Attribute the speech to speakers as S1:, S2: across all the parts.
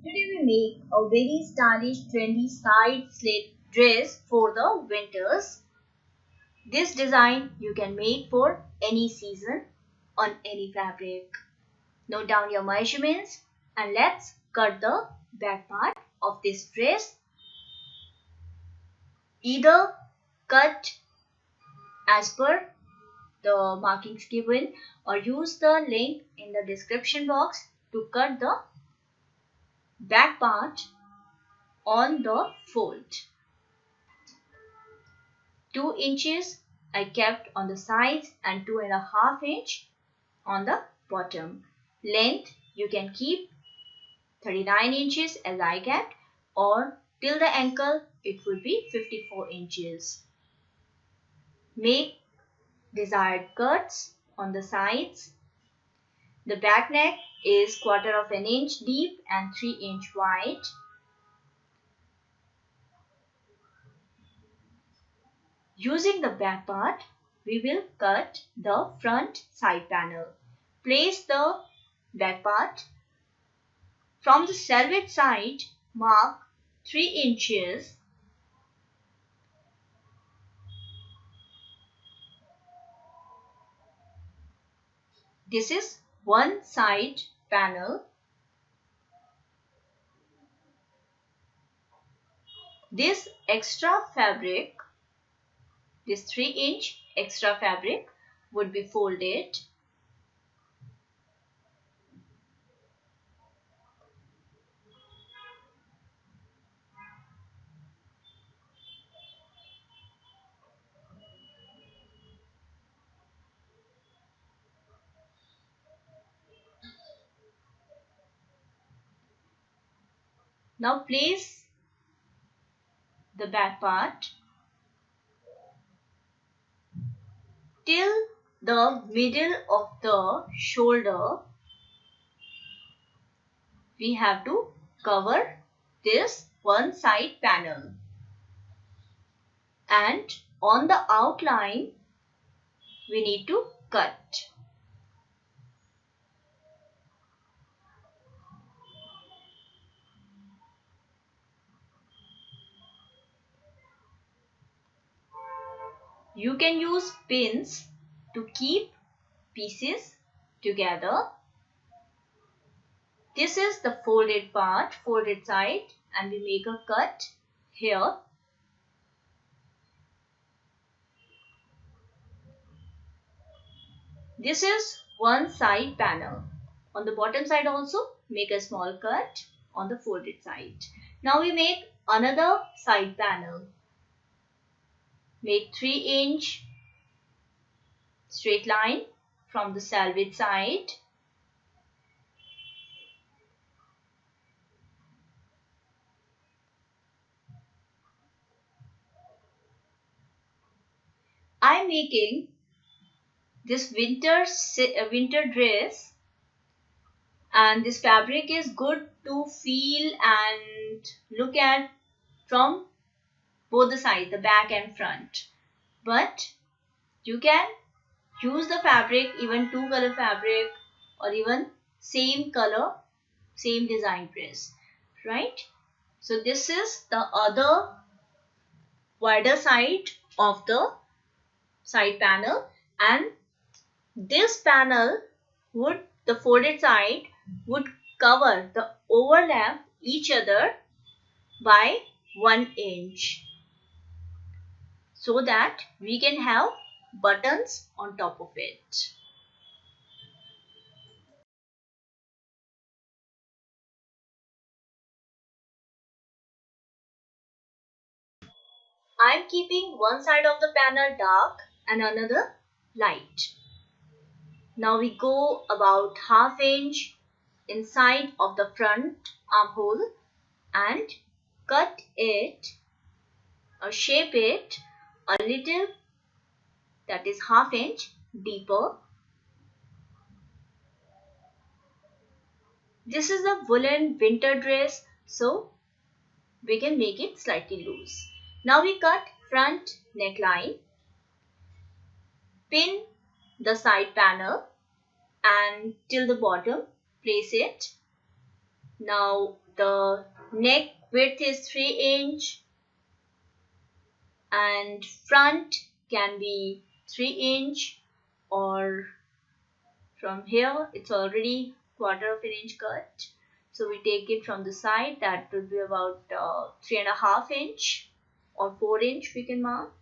S1: Today we make a very stylish trendy side slit dress for the winters. This design you can make for any season on any fabric. Note down your measurements and let's cut the back part of this dress. Either cut as per the markings given or use the link in the description box to cut the back part on the fold. 2 inches I kept on the sides and 2.5 inch on the bottom. Length you can keep 39 inches as I kept, or till the ankle it would be 54 inches. Make desired cuts on the sides. The back neck is 1/4 inch deep and 3 inch wide. Using the back part, we will cut the front side panel. Place the back part. From the selvage side, mark 3 inches. This is one side panel. This extra fabric, this 3 inch extra fabric would be folded. Now place the back part till the middle of the shoulder. We have to cover this one side panel, and on the outline we need to cut. You can use pins to keep pieces together. This is the folded part, folded side, and we make a cut here. This is one side panel. On the bottom side also make a small cut on the folded side. Now we make another side panel. Make 3 inch straight line from the selvage side. I am making this winter dress, and this fabric is good to feel and look at from both the sides, the back and front. But you can use the fabric, even 2-color fabric, or even same color, same design dress, right? So this is the other wider side of the side panel, and this panel would, the folded side would cover the overlap each other by 1 inch, so that we can have buttons on top of it. I am keeping one side of the panel dark and another light. Now we go about 1/2 inch inside of the front armhole and cut it or shape it a little, that is 1/2 inch deeper. This is a woolen winter dress, so we can make it slightly loose. Now we cut front neckline. Pin the side panel and till the bottom, place it. Now the neck width is 3 inch and front can be 3 inch, or from here it's already 1/4 inch cut. So we take it from the side, that would be about 3.5 inch or 4 inch we can mark.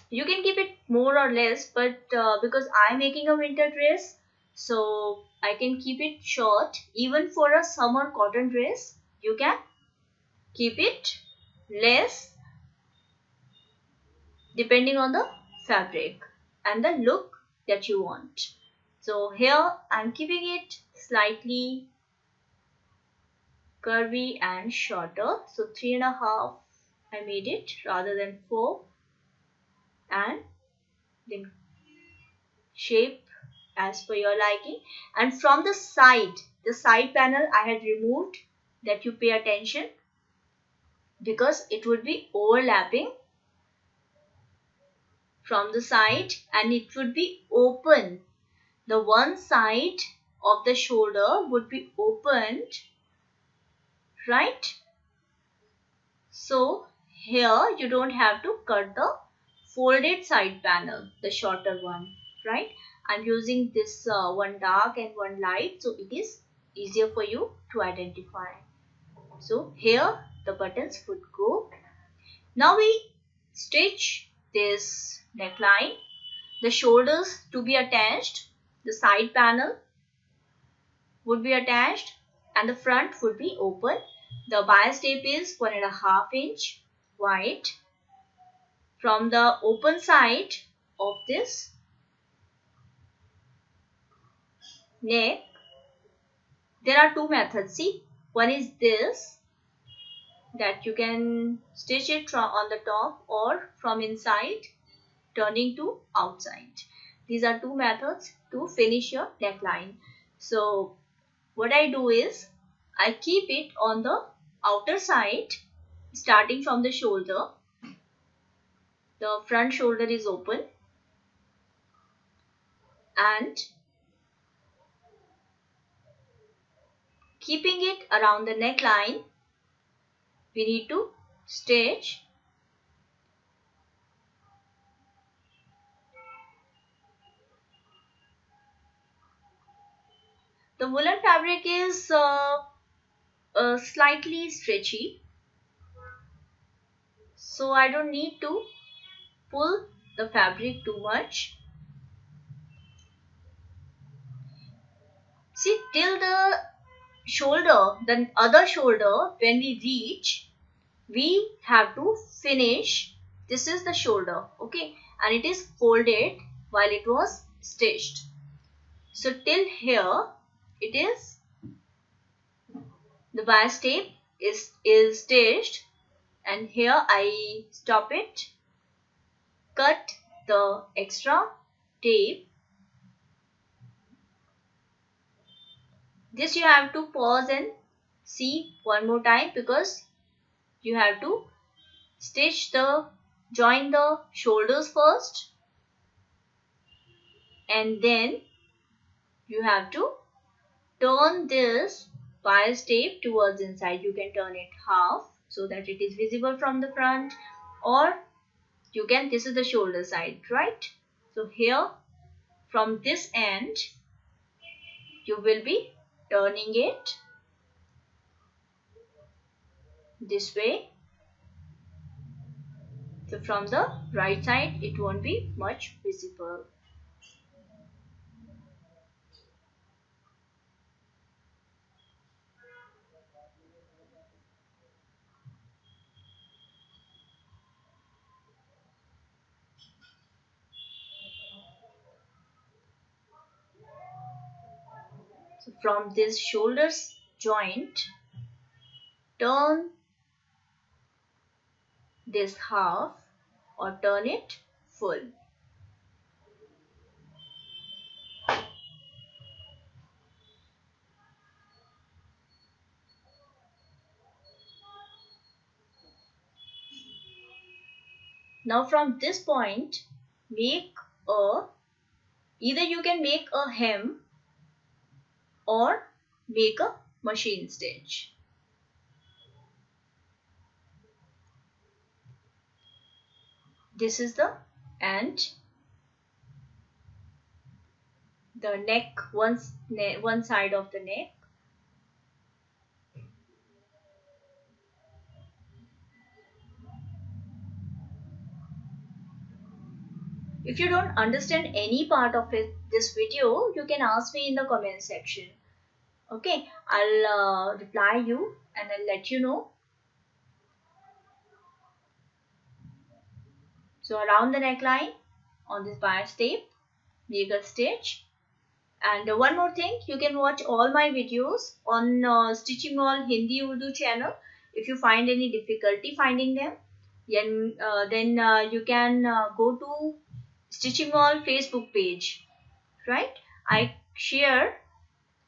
S1: You can keep it more or less, but because I'm making a winter dress, so I can keep it short. Even for a summer cotton dress, you can keep it less depending on the fabric and the look that you want. So here I'm keeping it slightly curvy and shorter. So 3.5 I made it rather than 4, and then shape as per your liking. And from the side panel I had removed, that you pay attention, because it would be overlapping from the side and it would be open. The one side of the shoulder would be opened, right? So here you don't have to cut the folded side panel, the shorter one, right? I'm using this one dark and one light, so it is easier for you to identify. So here the buttons would go. Now we stitch this neckline. The shoulders to be attached, the side panel would be attached, and the front would be open. The bias tape is 1.5 inch wide. From the open side of this neck, there are two methods. See, one is this, that you can stitch it from on the top or from inside turning to outside. These are two methods to finish your neckline. So what I do is I keep it on the outer side, starting from the shoulder. The front shoulder is open, and keeping it around the neckline, we need to stitch the woolen fabric is slightly stretchy, so I don't need to pull the fabric too much. See, till the shoulder, the other shoulder, when we reach, we have to finish. This is the shoulder, okay, and it is folded while it was stitched. So till here it is, the bias tape is stitched, and here I stop it, cut the extra tape. This you have to pause and see one more time, because you have to join the shoulders first, and then you have to turn this bias tape towards inside. You can turn it half so that it is visible from the front, or you can, this is the shoulder side, right? So here from this end you will be turning it this way. So from the right side it won't be much visible. So from this shoulders joint, turn this half or turn it full. Now from this point, make a, either you can make a hem or make a machine stitch. This is the end. The neck, one side of the neck. If you don't understand any part of this video, you can ask me in the comment section. Okay, I'll reply you and I'll let you know. So around the neckline on this bias tape, make a stitch. And one more thing, you can watch all my videos on Stitching All Hindi Urdu channel. If you find any difficulty finding them, then you can go to Stitching All Facebook page, right? I share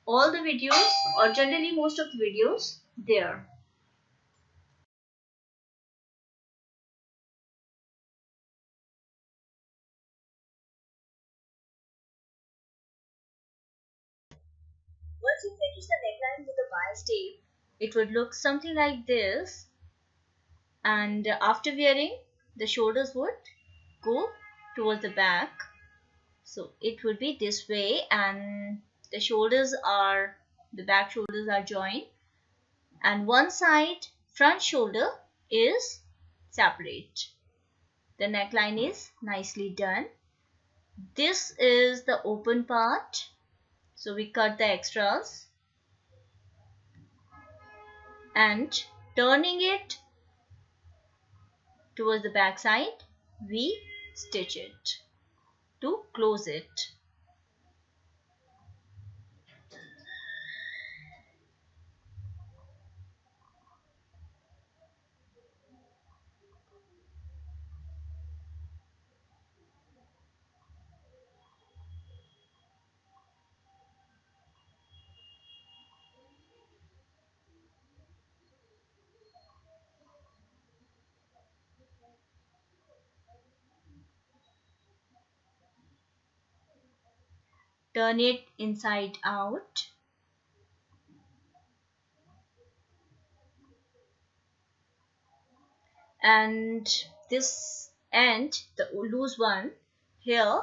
S1: all the videos, or generally most of the videos there. Once you finish the neckline with the bias tape, it would look something like this, and after wearing, the shoulders would go towards the back. So it would be this way, and the back shoulders are joined, and one side front shoulder is separate. The neckline is nicely done. This is the open part, so we cut the extras and turning it towards the back side, we stitch it to close it. Turn it inside out. And this end, the loose one, here,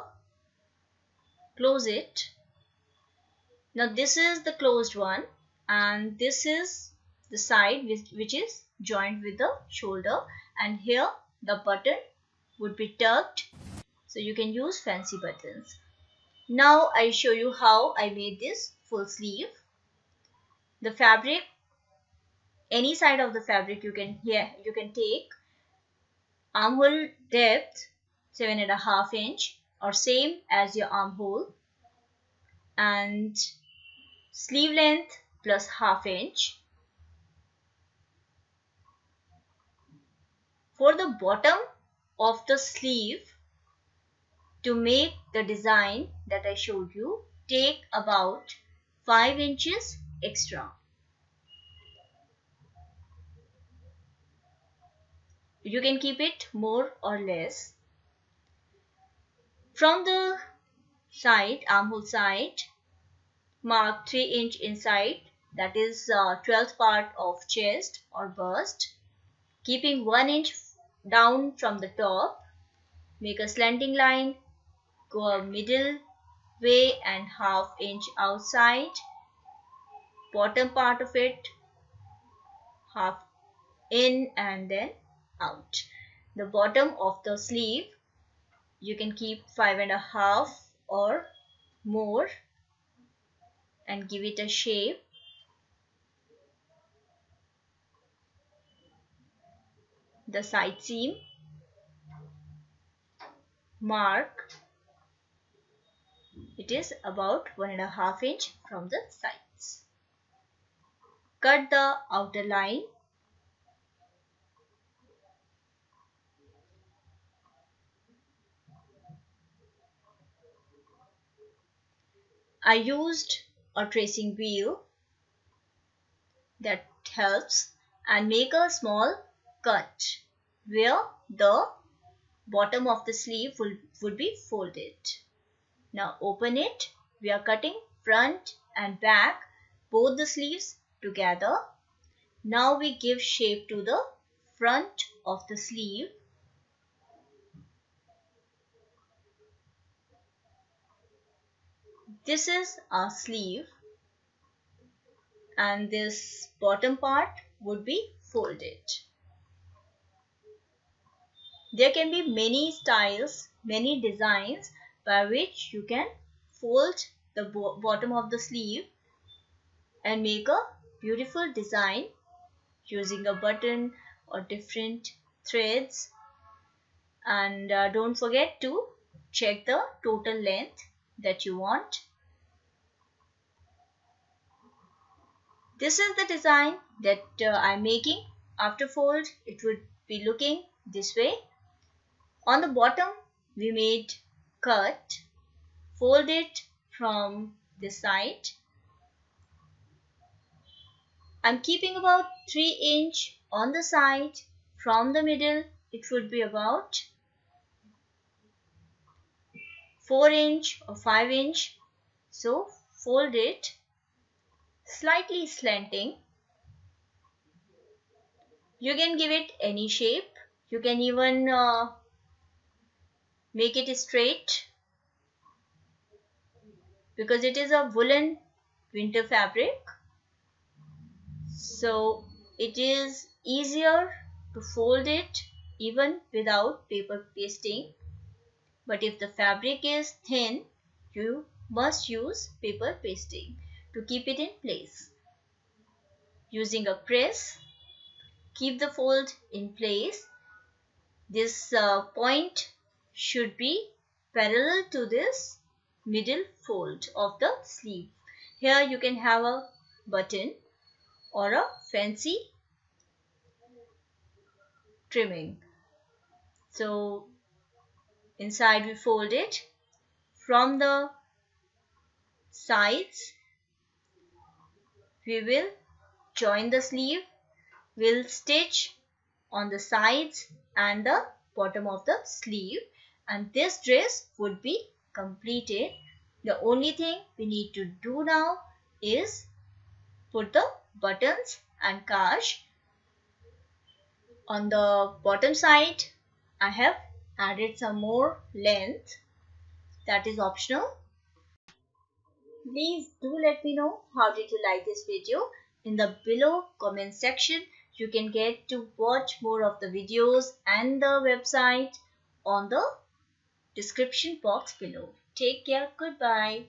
S1: close it. Now this is the closed one, and this is the side which is joined with the shoulder, and here the button would be tucked, so you can use fancy buttons. Now I show you how I made this full sleeve. The fabric, any side of the fabric you can take. Armhole depth 7.5 inch, or same as your armhole, and sleeve length plus ½ inch. For the bottom of the sleeve, to make the design that I showed you, take about 5 inches extra. You can keep it more or less. From the side, armhole side, mark 3 inch inside, that is 12th part of chest or bust. Keeping 1 inch down from the top, make a slanting line, go a middle way and ½ inch outside, bottom part of it half in and then out. The bottom of the sleeve you can keep 5.5 or more and give it a shape. The side seam, mark, it is about 1.5 inch from the sides. Cut the outer line. I used a tracing wheel that helps, and make a small cut where the bottom of the sleeve would be folded. Now open it. We are cutting front and back both the sleeves together. Now we give shape to the front of the sleeve. This is our sleeve, and this bottom part would be folded. There can be many styles, many designs by which you can fold the bottom of the sleeve and make a beautiful design using a button or different threads. And don't forget to check the total length that you want. This is the design that I'm making. After fold, it would be looking this way. On the bottom, we made cut, fold it from this side. I'm keeping about 3 inch on the side. From the middle, it would be about 4 inch or 5 inch. So fold it slightly slanting. You can give it any shape. You can even make it straight, because it is a woolen winter fabric. So it is easier to fold it even without paper pasting. But if the fabric is thin, you must use paper pasting to keep it in place. Using a press, keep the fold in place. This point should be parallel to this middle fold of the sleeve. Here you can have a button or a fancy trimming. So inside we fold it. From the sides, we will join the sleeve. We'll stitch on the sides and the bottom of the sleeve, and this dress would be completed. The only thing we need to do now is put the buttons and cache. On the bottom side, I have added some more length. That is optional. Please do let me know how did you like this video. In the below comment section, you can get to watch more of the videos and the website on the description box below. Take care. Goodbye.